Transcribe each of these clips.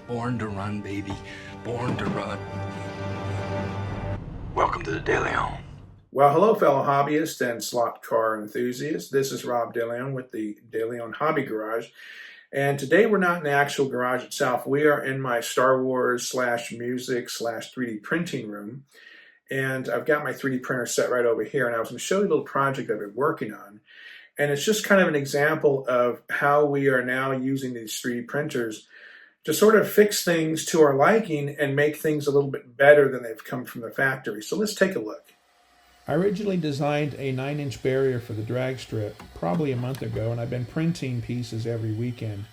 Born to run, baby. Born to run. Welcome to the Deleon. Well, hello, fellow hobbyists and slot car enthusiasts. This is Rob Deleon with the Deleon Hobby Garage. And today we're not in the actual garage itself. We are in my Star Wars / music / 3D printing room. And I've got my 3D printer set right over here. And I was going to show you a little project I've been working on. And it's just kind of an example of how we are now using these 3D printers to sort of fix things to our liking and make things a little bit better than they've come from the factory. So let's take a look. I originally designed a 9-inch barrier for the drag strip probably a month ago, and I've been printing pieces every weekend,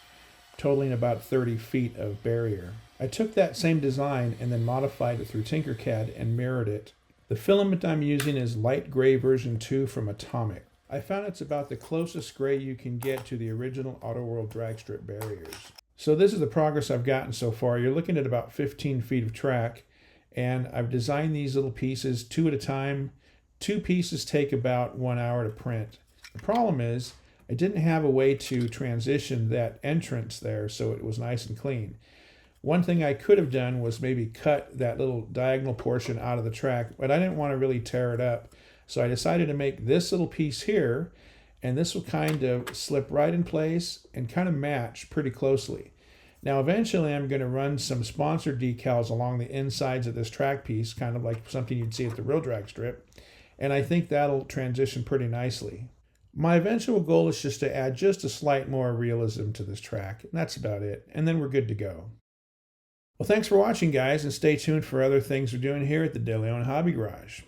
totaling about 30 feet of barrier. I took that same design and then modified it through Tinkercad and mirrored it. The filament I'm using is light gray version 2 from Atomic. I found it's about the closest gray you can get to the original Autoworld drag strip barriers. So this is the progress I've gotten so far. You're looking at about 15 feet of track, and I've designed these little pieces 2 at a time. 2 pieces take about 1 hour to print. The problem is I didn't have a way to transition that entrance there so it was nice and clean. One thing I could have done was maybe cut that little diagonal portion out of the track, but I didn't want to really tear it up. So I decided to make this little piece here, and this will kind of slip right in place and kind of match pretty closely. Now eventually I'm going to run some sponsored decals along the insides of this track piece, kind of like something you'd see at the real drag strip, and I think that'll transition pretty nicely. My eventual goal is just to add just a slight more realism to this track, and that's about it, and then we're good to go. Well, thanks for watching, guys, and stay tuned for other things we're doing here at the Deleon Hobby Garage.